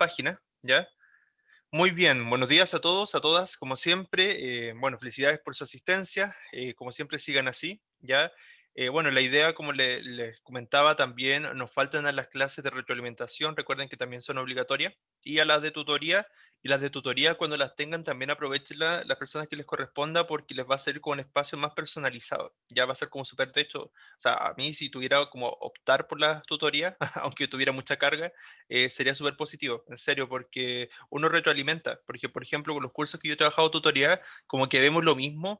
páginas, ¿ya? Muy bien, buenos días a todos, a todas, como siempre. Bueno, felicidades por su asistencia, como siempre sigan así, ¿ya? Bueno, la idea, como les comentaba también, nos faltan a las clases de retroalimentación, recuerden que también son obligatorias, y a las de tutoría, y las de tutoría cuando las tengan también aprovechen las personas que les corresponda porque les va a ser con un espacio más personalizado, ya va a ser como súper de hecho, o sea, a mí si tuviera como optar por las tutorías, aunque tuviera mucha carga, sería súper positivo, en serio, porque uno retroalimenta, porque por ejemplo con los cursos que yo he trabajado tutoría, como que vemos lo mismo,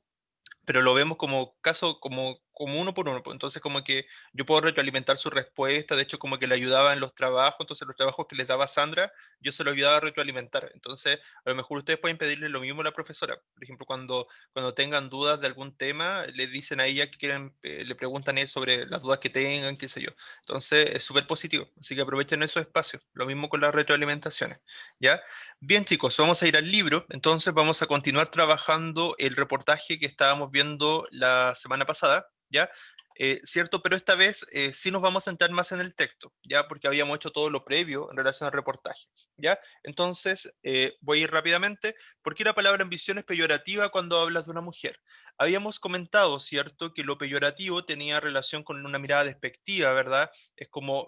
pero lo vemos como caso, como uno por uno. Pues. Entonces, como que yo puedo retroalimentar su respuesta, de hecho, como que le ayudaba en los trabajos, entonces los trabajos que les daba Sandra, yo se los ayudaba a retroalimentar. Entonces, a lo mejor ustedes pueden pedirle lo mismo a la profesora. Por ejemplo, cuando tengan dudas de algún tema, le dicen a ella que quieren, le preguntan a ella sobre las dudas que tengan, qué sé yo. Entonces, es súper positivo. Así que aprovechen esos espacios. Lo mismo con las retroalimentaciones, ¿ya? Bien, chicos, vamos a ir al libro. Entonces vamos a continuar trabajando el reportaje que estábamos viendo la semana pasada, ¿ya? Cierto, pero esta vez sí nos vamos a centrar más en el texto, ¿ya? Porque habíamos hecho todo lo previo en relación al reportaje, ¿ya? Entonces, voy a ir rápidamente. ¿Por qué la palabra ambición es peyorativa cuando hablas de una mujer? Habíamos comentado, ¿cierto?, que lo peyorativo tenía relación con una mirada despectiva, ¿verdad? Es como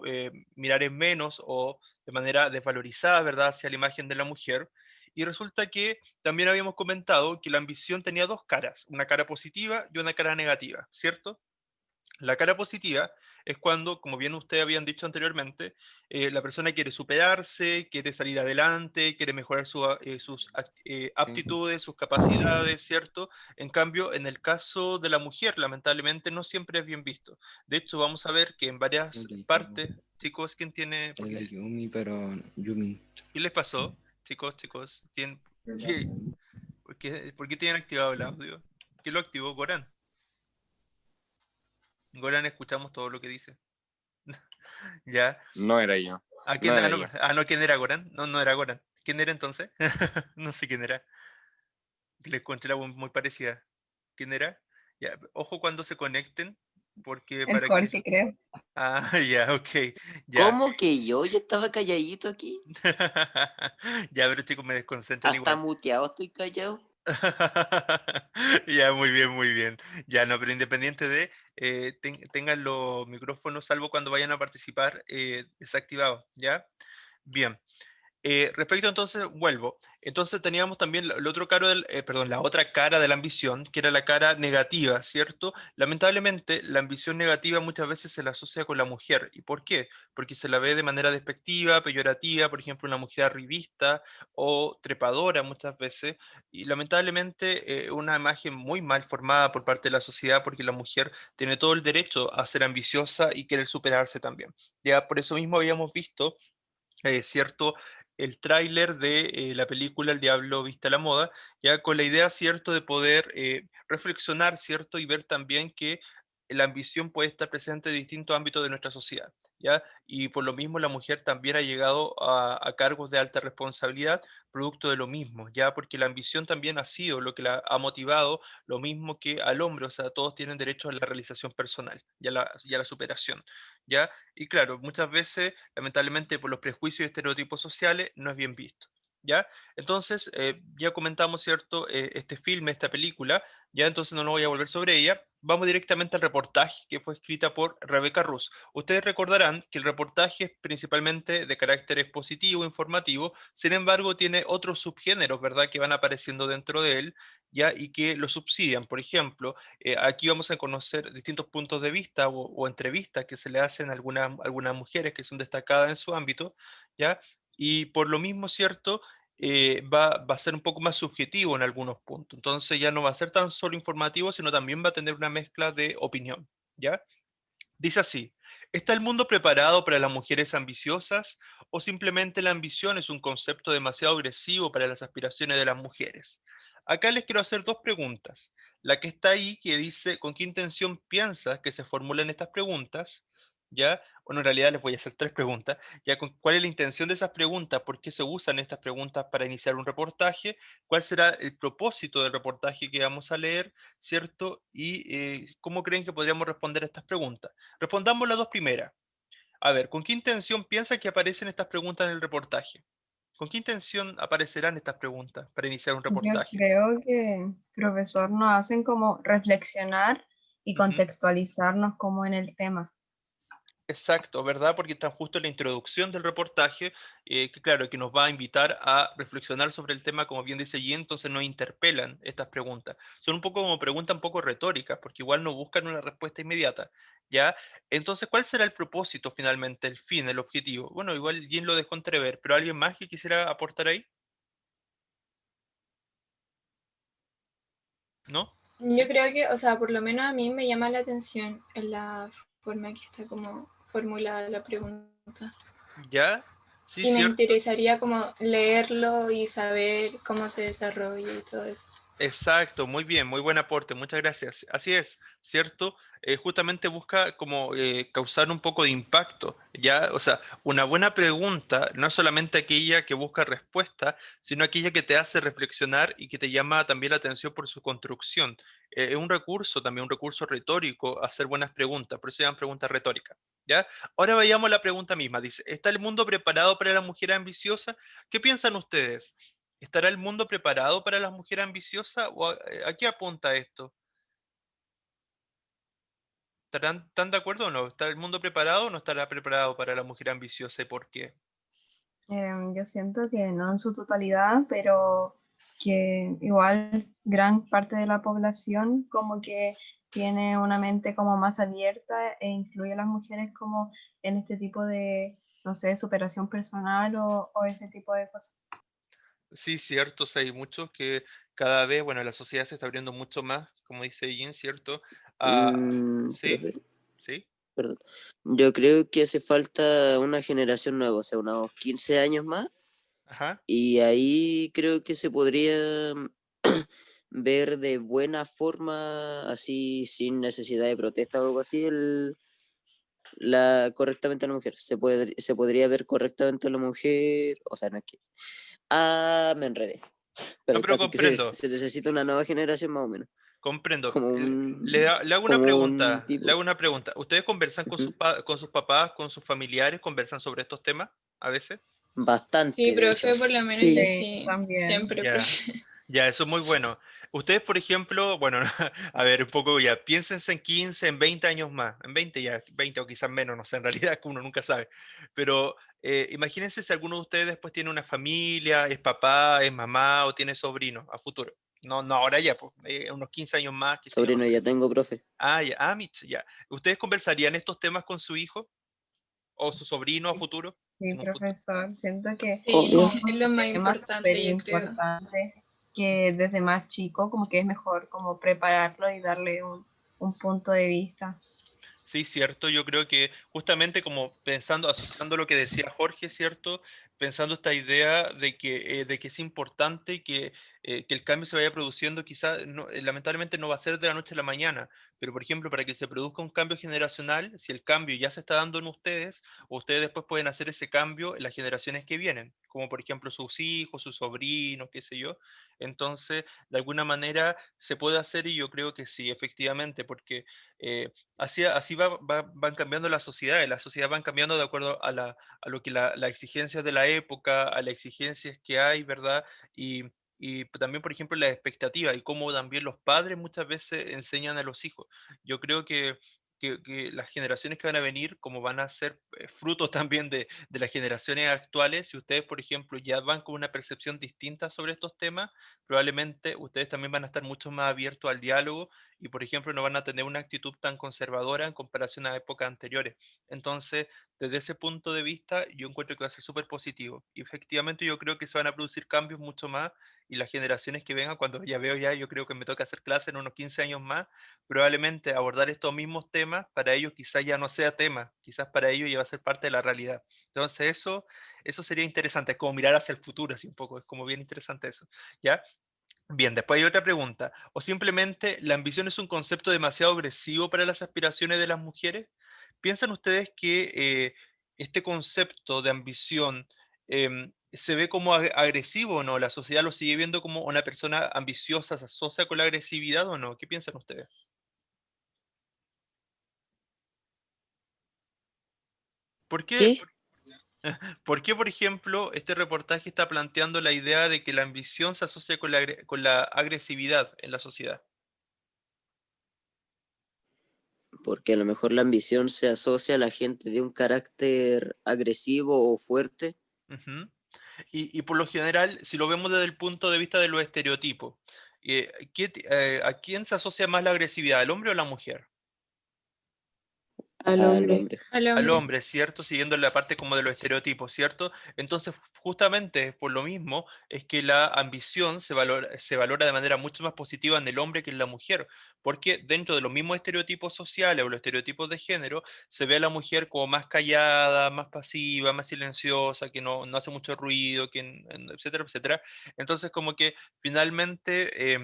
mirar en menos o de manera desvalorizada, ¿verdad?, hacia la imagen de la mujer. Y resulta que también habíamos comentado que la ambición tenía dos caras, una cara positiva y una cara negativa, ¿cierto? La cara positiva es cuando, como bien ustedes habían dicho anteriormente, la persona quiere superarse, quiere salir adelante, quiere mejorar sus Sí, aptitudes, sus capacidades, ¿cierto? En cambio, en el caso de la mujer, lamentablemente no siempre es bien visto. De hecho, vamos a ver que en varias Yuri, partes, chicos, ¿quién tiene, es la Yumi, pero Yumi. qué les pasó? Chicos, chicos, ¿qué, por qué tienen activado el audio? ¿Quién lo activó? Goran. Goran, escuchamos todo lo que dice. Ya. No era yo, ¿A no quién? era yo. No, ¿quién era Goran? No, no era Goran. ¿Quién era entonces? No sé quién era. Que le encontré la voz muy parecida. ¿Quién era? Ya, ojo cuando se conecten, porque El para que. Jorge, creo. Ah, ya, ok, ya. ¿Cómo que yo? Yo estaba calladito aquí. Ya, pero chicos, me desconcentran Hasta igual. muteado estoy callado. Ya, muy bien, muy bien. Ya, no, pero independiente de, tengan los micrófonos, salvo cuando vayan a participar, desactivados, ¿ya? Bien. Respecto entonces, vuelvo. Entonces teníamos también el otro caro perdón, la otra cara de la ambición, que era la cara negativa, ¿cierto? Lamentablemente, la ambición negativa muchas veces se la asocia con la mujer. ¿Y por qué? Porque se la ve de manera despectiva, peyorativa, por ejemplo, una mujer arribista o trepadora muchas veces. Y lamentablemente, una imagen muy mal formada por parte de la sociedad, porque la mujer tiene todo el derecho a ser ambiciosa y querer superarse también. Ya por eso mismo habíamos visto ¿cierto? El tráiler de la película El Diablo Viste a la Moda, ya con la idea, ¿cierto?, de poder reflexionar, ¿cierto?, y ver también que la ambición puede estar presente en distintos ámbitos de nuestra sociedad, ¿ya? Y por lo mismo la mujer también ha llegado a cargos de alta responsabilidad, producto de lo mismo, ¿ya? Porque la ambición también ha sido lo que la ha motivado, lo mismo que al hombre, o sea, todos tienen derecho a la realización personal y a la superación, ¿ya? Y claro, muchas veces, lamentablemente, por los prejuicios y estereotipos sociales, no es bien visto. ¿Ya? Entonces, ya comentamos, ¿cierto? Este filme, esta película, ya entonces no lo voy a volver sobre ella. Vamos directamente al reportaje que fue escrita por Rebecca Rus. Ustedes recordarán que el reportaje es principalmente de carácter expositivo, informativo, sin embargo, tiene otros subgéneros, ¿verdad?, que van apareciendo dentro de él, ¿ya? Y que lo subsidian. Por ejemplo, aquí vamos a conocer distintos puntos de vista o entrevistas que se le hacen a algunas mujeres que son destacadas en su ámbito, ¿ya? Y por lo mismo, ¿cierto? Va a ser un poco más subjetivo en algunos puntos. Entonces ya no va a ser tan solo informativo, sino también va a tener una mezcla de opinión, ¿ya? Dice así, ¿está el mundo preparado para las mujeres ambiciosas o simplemente la ambición es un concepto demasiado agresivo para las aspiraciones de las mujeres? Acá les quiero hacer dos preguntas. La que está ahí, que dice, ¿con qué intención piensas que se formulan estas preguntas? ¿Ya? Bueno, en realidad les voy a hacer tres preguntas. ¿Ya? ¿Cuál es la intención de esas preguntas? ¿Por qué se usan estas preguntas para iniciar un reportaje? ¿Cuál será el propósito del reportaje que vamos a leer? ¿Cierto? ¿Y cómo creen que podríamos responder a estas preguntas? Respondamos las dos primeras. A ver, ¿con qué intención piensa que aparecen estas preguntas en el reportaje? ¿Con qué intención aparecerán estas preguntas para iniciar un Yo reportaje? creo que profesor nos hacen como reflexionar y Ujú. contextualizarnos como en el tema. Exacto, ¿verdad? Porque está justo en la introducción del reportaje, que claro, que nos va a invitar a reflexionar sobre el tema, como bien dice allí, entonces nos interpelan estas preguntas. Son un poco como preguntas un poco retóricas, porque igual no buscan una respuesta inmediata, ¿ya? Entonces, ¿cuál será el propósito finalmente, el fin, el objetivo? Bueno, igual Jim lo dejó entrever, pero ¿alguien más que quisiera aportar ahí? ¿No? Yo ¿Sí? creo que, o sea, por lo menos a mí me llama la atención en la forma que está como formulada la pregunta. ¿Ya? Sí, Y me cierto. interesaría como leerlo y saber cómo se desarrolla y todo eso. Exacto, muy bien, muy buen aporte, muchas gracias. Así es, ¿cierto? Justamente busca como causar un poco de impacto, ¿ya? O sea, una buena pregunta no es solamente aquella que busca respuesta, sino aquella que te hace reflexionar y que te llama también la atención por su construcción. Es un recurso, también un recurso retórico, hacer buenas preguntas, por eso se llaman preguntas retóricas, ¿ya? Ahora vayamos a la pregunta misma. Dice, ¿está el mundo preparado para la mujer ambiciosa? ¿Qué piensan ustedes? ¿Estará el mundo preparado para las mujeres ambiciosas o a qué apunta esto? ¿Están de acuerdo o no? ¿Está el mundo preparado o no estará preparado para la mujer ambiciosa y por qué? Yo siento que no en su totalidad, pero que igual gran parte de la población como que tiene una mente como más abierta e incluye a las mujeres como en este tipo de, no sé, superación personal o ese tipo de cosas. Sí, cierto, o sea, hay muchos que cada vez, bueno, la sociedad se está abriendo mucho más, como dice Jean, ¿cierto? Ah, sí, Profe, sí, perdón. Yo creo que hace falta una generación nueva, o sea, unos 15 años más, ajá. y ahí creo que se podría ver de buena forma, así sin necesidad de protesta o algo así, correctamente a la mujer. Se podría ver correctamente a la mujer, o sea, no es que... Ah, me enredé. Pero No, el pero caso es que se, comprendo, se necesita una nueva generación más o menos, comprendo. como Le hago una como un pregunta, le tipo. hago una pregunta. ¿Ustedes conversan con Ujú. con sus papás, con sus familiares, conversan sobre estos temas a veces? Sí, Bastante, de profe, hecho. por lo menos yo Sí. Sí, sí, también. siempre, Ya. profe. Ya, eso es muy bueno. Ustedes, por ejemplo, bueno, a ver, un poco ya, piénsense en 15, en 20 años más, en 20 ya, 20 o quizás menos, no sé, en realidad que uno nunca sabe. Pero imagínense si alguno de ustedes después tiene una familia, es papá, es mamá o tiene sobrino a futuro. No, no ahora ya, pues, unos 15 años más, qué sé yo, no Sobrino sé. ya tengo, profe. Ah, ya, ah, ya. ¿Ustedes conversarían estos temas con su hijo o su sobrino a Sí, futuro? sí, En un futuro. profesor, siento que Sí, Obvio. como es lo un más tema súper importante, yo creo. importante que desde más chico como que es mejor como prepararlo y darle un punto de vista. Sí, cierto. Yo creo que justamente como pensando, asociando lo que decía Jorge, ¿cierto? Pensando esta idea de que es importante que el cambio se vaya produciendo, quizás lamentablemente no va a ser de la noche a la mañana, pero por ejemplo, para que se produzca un cambio generacional, si el cambio ya se está dando en ustedes, ustedes después pueden hacer ese cambio en las generaciones que vienen, como por ejemplo sus hijos, sus sobrinos, qué sé yo. Entonces, de alguna manera se puede hacer y yo creo que sí, efectivamente, porque... así van cambiando las sociedades van cambiando de acuerdo a lo que la exigencia de la época, a las exigencias que hay, ¿verdad? Y también, por ejemplo, la expectativa y cómo también los padres muchas veces enseñan a los hijos. Yo creo que las generaciones que van a venir, como van a ser frutos también de las generaciones actuales, si ustedes, por ejemplo, ya van con una percepción distinta sobre estos temas, probablemente ustedes también van a estar mucho más abiertos al diálogo y, por ejemplo, no van a tener una actitud tan conservadora en comparación a épocas anteriores. Entonces, desde ese punto de vista, yo encuentro que va a ser súper positivo. Y efectivamente yo creo que se van a producir cambios mucho más y las generaciones que vengan, cuando ya veo ya, yo creo que me toca hacer clase en unos 15 años más, probablemente abordar estos mismos temas, para ellos quizás ya no sea tema, quizás para ellos ya va a ser parte de la realidad. Entonces eso sería interesante, es como mirar hacia el futuro, así un poco, es como bien interesante eso, ¿ya? Bien, después hay otra pregunta. ¿O simplemente la ambición es un concepto demasiado agresivo para las aspiraciones de las mujeres? ¿Piensan ustedes que este concepto de ambición se ve como agresivo o no? ¿La sociedad lo sigue viendo como una persona ambiciosa se asocia con la agresividad o no? ¿Qué piensan ustedes? ¿Por qué? ¿Qué? ¿Por qué, por ejemplo, este reportaje está planteando la idea de que la ambición se asocia con con la agresividad en la sociedad? Porque a lo mejor la ambición se asocia a la gente de un carácter agresivo o fuerte. Ujú. Y por lo general, si lo vemos desde el punto de vista de los estereotipos, ¿a quién se asocia más la agresividad, al hombre o a la mujer? Al Al hombre. hombre. Al Al hombre. hombre, ¿cierto? Siguiendo la parte como de los estereotipos, ¿cierto? Entonces, justamente por lo mismo es que la ambición se valora de manera mucho más positiva en el hombre que en la mujer, porque dentro de los mismos estereotipos sociales o los estereotipos de género, se ve a la mujer como más callada, más pasiva, más silenciosa, que no hace mucho ruido, etcétera, etcétera. Entonces, como que finalmente...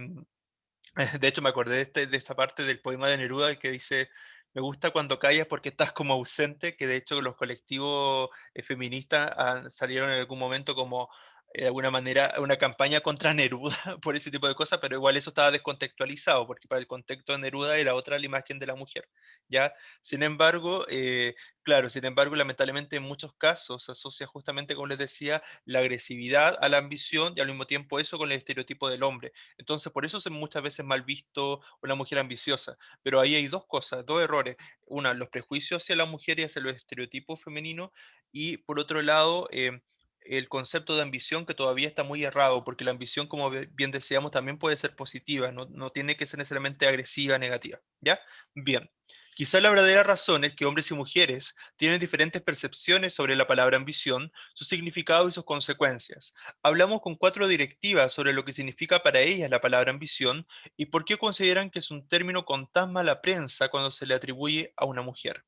de hecho, me acordé de esta parte del poema de Neruda que dice, me gusta cuando callas porque estás como ausente, que de hecho los colectivos feministas salieron en algún momento como, de alguna manera, una campaña contra Neruda por ese tipo de cosas, pero igual eso estaba descontextualizado, porque para el contexto de Neruda era otra la imagen de la mujer, ¿ya? Sin embargo, claro, sin embargo, lamentablemente en muchos casos se asocia justamente, como les decía, la agresividad a la ambición y al mismo tiempo eso con el estereotipo del hombre. Entonces, por eso es muchas veces mal visto una mujer ambiciosa. Pero ahí hay dos cosas, dos errores. Una, los prejuicios hacia la mujer y hacia los estereotipos femeninos. Y por otro lado, el concepto de ambición que todavía está muy errado, porque la ambición, como bien decíamos, también puede ser positiva, no tiene que ser necesariamente agresiva, negativa. ¿Ya? Bien. Quizá la verdadera razón es que hombres y mujeres tienen diferentes percepciones sobre la palabra ambición, su significado y sus consecuencias. Hablamos con 4 directivas sobre lo que significa para ellas la palabra ambición y por qué consideran que es un término con tan mala prensa cuando se le atribuye a una mujer.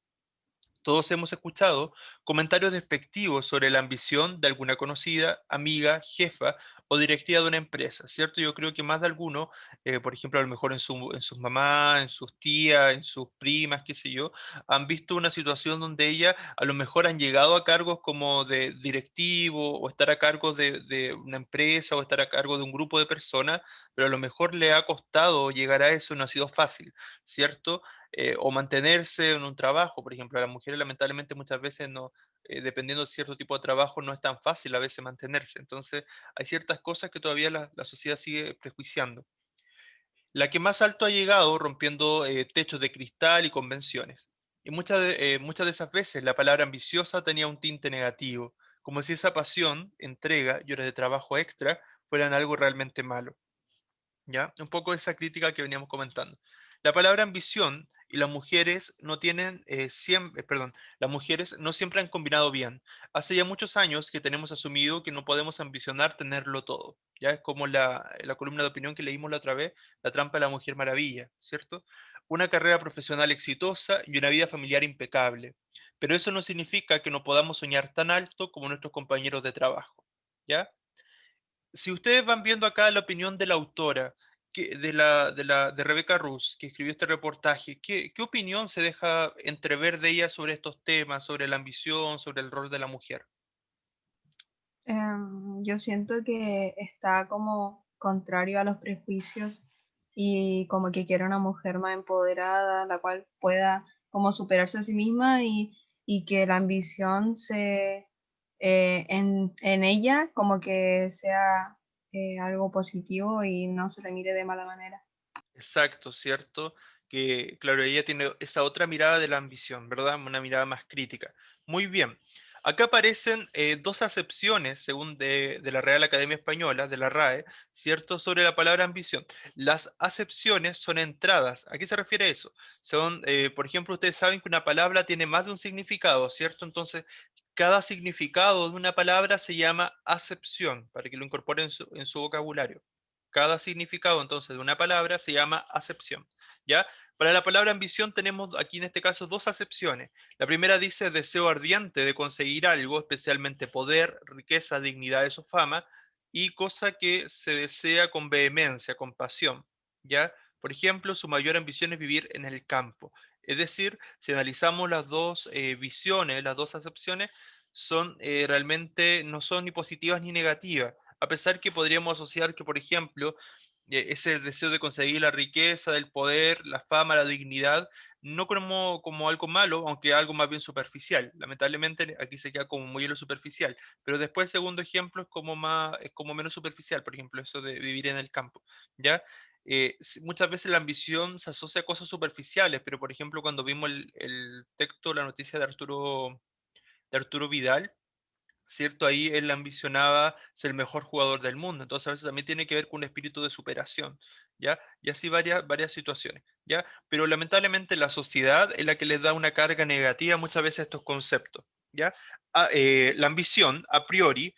Todos hemos escuchado comentarios despectivos sobre la ambición de alguna conocida, amiga, jefa o directiva de una empresa, ¿cierto? Yo creo que más de alguno, por ejemplo, a lo mejor en sus mamás, en sus tías, en sus primas, qué sé yo, han visto una situación donde ellas a lo mejor han llegado a cargos como de directivo o estar a cargo de una empresa o estar a cargo de un grupo de personas, pero a lo mejor le ha costado llegar a eso, no ha sido fácil, ¿cierto? O mantenerse en un trabajo. Por ejemplo, a las mujeres lamentablemente muchas veces no, dependiendo de cierto tipo de trabajo, no es tan fácil a veces mantenerse. Entonces, hay ciertas cosas que todavía la sociedad sigue prejuiciando. La que más alto ha llegado rompiendo techos de cristal y convenciones. Y muchas de esas veces la palabra ambiciosa tenía un tinte negativo, como si esa pasión, entrega y horas de trabajo extra fueran algo realmente malo. ¿Ya? Un poco esa crítica que veníamos comentando. La palabra ambición y las mujeres no tienen siempre, perdón, las mujeres no siempre han combinado bien. Hace ya muchos años que tenemos asumido que no podemos ambicionar tenerlo todo. Ya es como la columna de opinión que leímos la otra vez, la trampa de la mujer maravilla, ¿cierto? Una carrera profesional exitosa y una vida familiar impecable. Pero eso no significa que no podamos soñar tan alto como nuestros compañeros de trabajo. ¿Ya? Si ustedes van viendo acá la opinión de la autora, de Rebeca Rus, que escribió este reportaje, ¿qué opinión se deja entrever de ella sobre estos temas, sobre la ambición, sobre el rol de la mujer? Yo siento que está como contrario a los prejuicios y como que quiere una mujer más empoderada, la cual pueda como superarse a sí misma y que la ambición en ella como que sea algo positivo y no se le mire de mala manera. Exacto, ¿cierto? Que, claro, ella tiene esa otra mirada de la ambición, ¿verdad? Una mirada más crítica. Muy bien. Acá aparecen dos acepciones, según de la Real Academia Española, de la RAE, ¿cierto? Sobre la palabra ambición. Las acepciones son entradas. ¿A qué se refiere eso? Son, por ejemplo, ustedes saben que una palabra tiene más de un significado, ¿cierto? Entonces, cada significado de una palabra se llama acepción, para que lo incorporen en su vocabulario. Cada significado entonces de una palabra se llama acepción, ¿ya? Para la palabra ambición tenemos aquí en este caso dos acepciones. La primera dice deseo ardiente de conseguir algo, especialmente poder, riqueza, dignidad o fama, y cosa que se desea con vehemencia, con pasión, ¿ya? Por ejemplo, su mayor ambición es vivir en el campo. Es decir, si analizamos las dos visiones, las dos acepciones, son realmente no son ni positivas ni negativas, a pesar que podríamos asociar que, por ejemplo, ese deseo de conseguir la riqueza, del poder, la fama, la dignidad, no como algo malo, aunque algo más bien superficial. Lamentablemente aquí se queda como muy en lo superficial, pero después el segundo ejemplo es como menos superficial, por ejemplo, eso de vivir en el campo, ¿ya? Muchas veces la ambición se asocia a cosas superficiales, pero por ejemplo cuando vimos el texto, la noticia de Arturo Vidal, ¿cierto? Ahí él ambicionaba ser el mejor jugador del mundo, entonces a veces también tiene que ver con un espíritu de superación, ¿ya? Y así varias situaciones, ¿ya? Pero lamentablemente la sociedad es la que les da una carga negativa muchas veces a estos conceptos, ¿ya? La ambición, a priori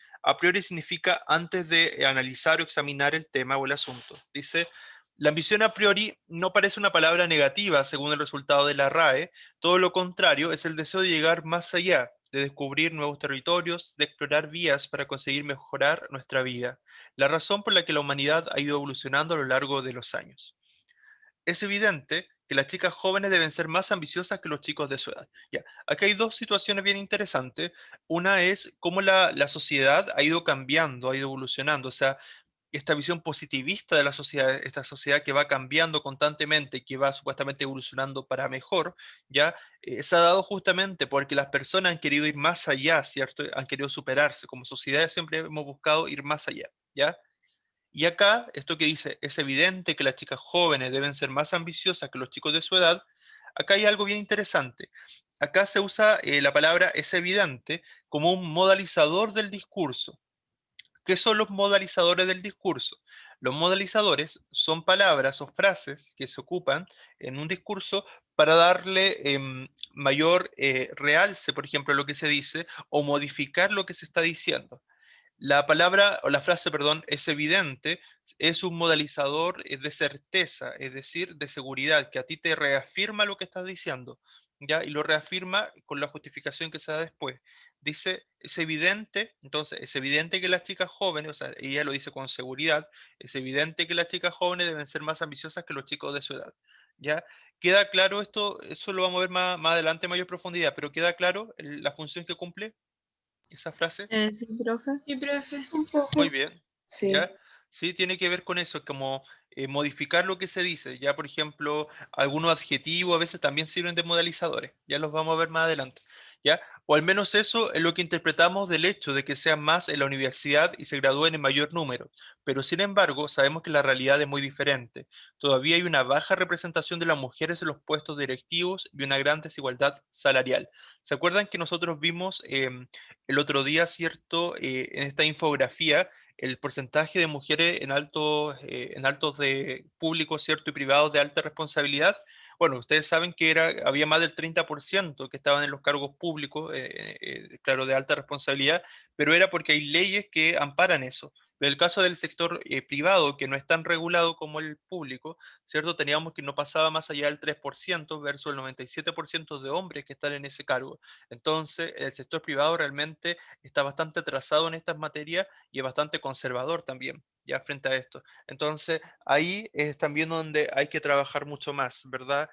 significa antes de analizar o examinar el tema o el asunto. Dice, la ambición a priori no parece una palabra negativa según el resultado de la RAE, todo lo contrario, es el deseo de llegar más allá, de descubrir nuevos territorios, de explorar vías para conseguir mejorar nuestra vida, la razón por la que la humanidad ha ido evolucionando a lo largo de los años. Es evidente que las chicas jóvenes deben ser más ambiciosas que los chicos de su edad. Ya, aquí hay dos situaciones bien interesantes. Una es cómo la sociedad ha ido cambiando, ha ido evolucionando. O sea, esta visión positivista de la sociedad, esta sociedad que va cambiando constantemente, que va supuestamente evolucionando para mejor, ya se ha dado justamente porque las personas han querido ir más allá, ¿cierto? Han querido superarse. Como sociedad siempre hemos buscado ir más allá, ¿ya? Y acá, esto que dice, es evidente que las chicas jóvenes deben ser más ambiciosas que los chicos de su edad, acá hay algo bien interesante. Acá se usa la palabra es evidente como un modalizador del discurso. ¿Qué son los modalizadores del discurso? Los modalizadores son palabras o frases que se ocupan en un discurso para darle mayor realce, por ejemplo, a lo que se dice, o modificar lo que se está diciendo. La palabra, o la frase, perdón, es evidente, es un modalizador de certeza, es decir, de seguridad, que a ti te reafirma lo que estás diciendo, ¿ya? Y lo reafirma con la justificación que se da después. Dice, es evidente, entonces, es evidente que las chicas jóvenes, o sea, ella lo dice con seguridad, es evidente que las chicas jóvenes deben ser más ambiciosas que los chicos de su edad, ¿ya? ¿Queda claro esto? Eso lo vamos a ver más adelante en mayor profundidad, pero ¿queda claro la función que cumple esa frase? Sí, profe. Sí, profe. Muy bien, Sí. ¿ya? Sí, tiene que ver con eso, como modificar lo que se dice. Ya, por ejemplo, algunos adjetivos a veces también sirven de modalizadores. Ya los vamos a ver más adelante, ¿ya? O al menos eso es lo que interpretamos del hecho de que sean más en la universidad y se gradúen en mayor número. Pero sin embargo, sabemos que la realidad es muy diferente. Todavía hay una baja representación de las mujeres en los puestos directivos y una gran desigualdad salarial. ¿Se acuerdan que nosotros vimos el otro día, cierto, en esta infografía, el porcentaje de mujeres en altos de públicos, cierto, y privados de alta responsabilidad? Bueno, ustedes saben que había más del 30% que estaban en los cargos públicos, claro, de alta responsabilidad, pero era porque hay leyes que amparan eso. En el caso del sector privado, que no es tan regulado como el público, ¿cierto? Teníamos que no pasaba más allá del 3% versus el 97% de hombres que están en ese cargo. Entonces, el sector privado realmente está bastante atrasado en estas materias y es bastante conservador también, ya frente a esto. Entonces, ahí es también donde hay que trabajar mucho más, ¿verdad?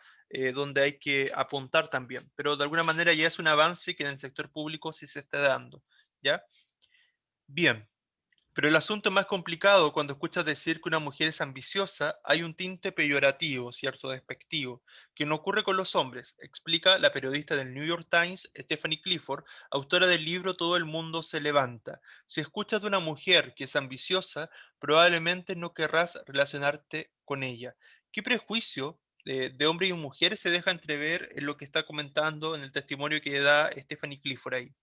Donde hay que apuntar también. Pero de alguna manera ya es un avance que en el sector público sí se está dando, ¿ya? Bien. Pero el asunto es más complicado cuando escuchas decir que una mujer es ambiciosa, hay un tinte peyorativo, cierto, despectivo, que no ocurre con los hombres, explica la periodista del New York Times, Stephanie Clifford, autora del libro Todo el mundo se levanta. Si escuchas de una mujer que es ambiciosa, probablemente no querrás relacionarte con ella. ¿Qué prejuicio de hombres y mujeres se deja entrever en lo que está comentando en el testimonio que da Stephanie Clifford ahí?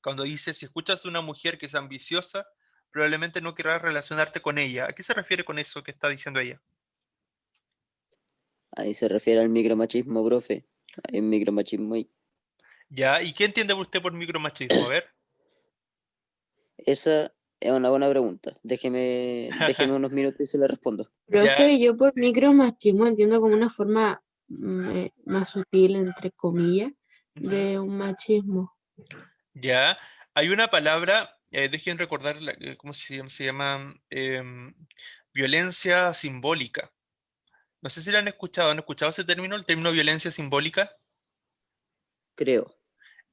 Cuando dice, si escuchas de una mujer que es ambiciosa, probablemente no querrás relacionarte con ella. ¿A qué se refiere con eso que está diciendo ella? Ahí se refiere al micromachismo, profe. Hay un micromachismo ahí. Ya, ¿y qué entiende usted por micromachismo? A ver. Esa es una buena pregunta. Déjeme unos minutos y se la respondo. Ya, Profe, yo por micromachismo entiendo como una forma más sutil, entre comillas, ujú, de un machismo. ya. Hay una palabra, dejen recordar, ¿cómo se llama? Violencia simbólica. No sé si la han escuchado ese término, el término violencia simbólica? Creo.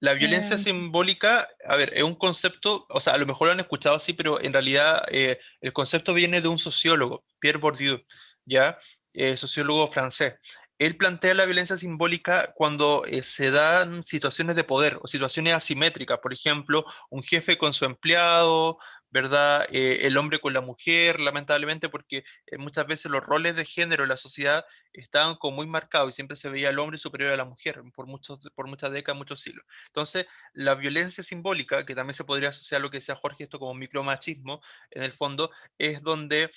La violencia Em, simbólica, a ver, es un concepto, o sea, a lo mejor lo han escuchado así, pero en realidad el concepto viene de un sociólogo, Pierre Bourdieu, ¿ya? Sociólogo francés. Él plantea la violencia simbólica cuando se dan situaciones de poder o situaciones asimétricas, por ejemplo, un jefe con su empleado, ¿verdad? El hombre con la mujer, lamentablemente, porque muchas veces los roles de género en la sociedad estaban como muy marcados y siempre se veía al hombre superior a la mujer por muchas décadas, muchos siglos. Entonces, la violencia simbólica, que también se podría asociar a lo que decía Jorge, esto como micromachismo, en el fondo, es donde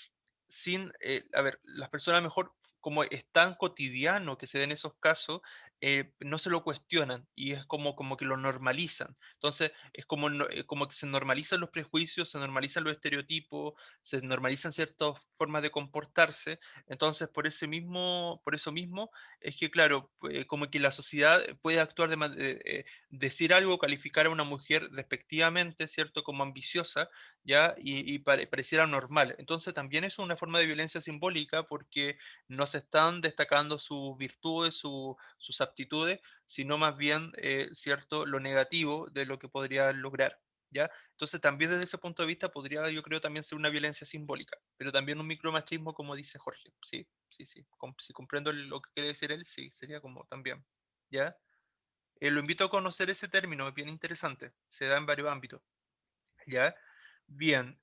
a ver, las personas mejor, como es tan cotidiano que se den esos casos, no se lo cuestionan y es como que lo normalizan. Entonces, es como, como que se normalizan los prejuicios, se normalizan los estereotipos, se normalizan ciertas formas de comportarse. Entonces, por eso mismo, es que, claro, como que la sociedad puede actuar decir algo, calificar a una mujer despectivamente, ¿cierto? Como ambiciosa, ¿ya? Pareciera normal. Entonces también es una forma de violencia simbólica porque no se están destacando sus virtudes, sus aptitudes, sino más bien, ¿cierto? Lo negativo de lo que podría lograr, ¿ya? Entonces también desde ese punto de vista podría, yo creo, también ser una violencia simbólica, pero también un micromachismo, como dice Jorge. Sí, sí, sí. Si comprendo lo que quiere decir él, sí, sería como también, ¿ya? Lo invito a conocer ese término, es bien interesante, se da en varios ámbitos. ¿Ya? Bien,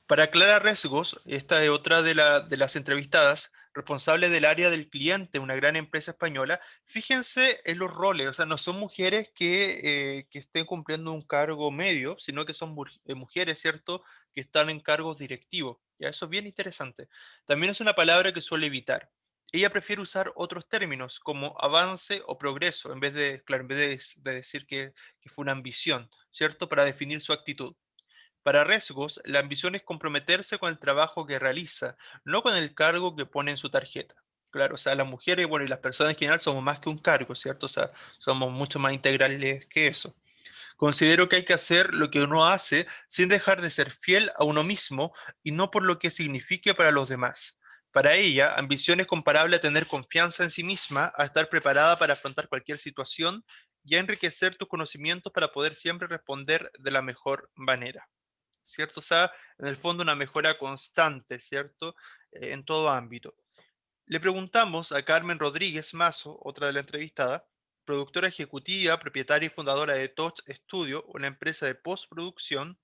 para Clara Resgos, esta es otra de las entrevistadas, responsable del área del cliente, una gran empresa española. Fíjense en los roles, o sea, no son mujeres que estén cumpliendo un cargo medio, sino que son mujeres, ¿cierto?, que están en cargos directivos. Ya, eso es bien interesante. También es una palabra que suele evitar. Ella prefiere usar otros términos como avance o progreso, en vez de, claro, en vez de decir que fue una ambición, ¿cierto? Para definir su actitud. Para Resgos, la ambición es comprometerse con el trabajo que realiza, no con el cargo que pone en su tarjeta. Claro, o sea, las mujeres, bueno, y las personas en general somos más que un cargo, ¿cierto? O sea, somos mucho más integrales que eso. Considero que hay que hacer lo que uno hace sin dejar de ser fiel a uno mismo y no por lo que signifique para los demás. Para ella, ambición es comparable a tener confianza en sí misma, a estar preparada para afrontar cualquier situación y a enriquecer tus conocimientos para poder siempre responder de la mejor manera. ¿Cierto? O sea, en el fondo una mejora constante, ¿cierto? En todo ámbito. Le preguntamos a Carmen Rodríguez Mazo, otra de la entrevistada, productora ejecutiva, propietaria y fundadora de Touch Studio, una empresa de postproducción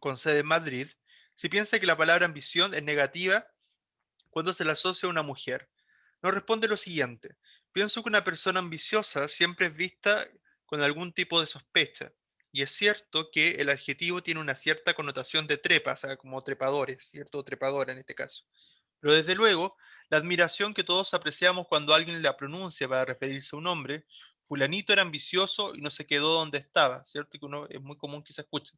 con sede en Madrid, si piensa que la palabra ambición es negativa cuando se la asocia a una mujer. Nos responde lo siguiente: pienso que una persona ambiciosa siempre es vista con algún tipo de sospecha. Y es cierto que el adjetivo tiene una cierta connotación de trepa, o sea, como trepadores, ¿cierto? O trepadora en este caso. Pero desde luego, la admiración que todos apreciamos cuando alguien la pronuncia para referirse a un hombre, fulanito era ambicioso y no se quedó donde estaba, ¿cierto? Que uno, es muy común que se escuche.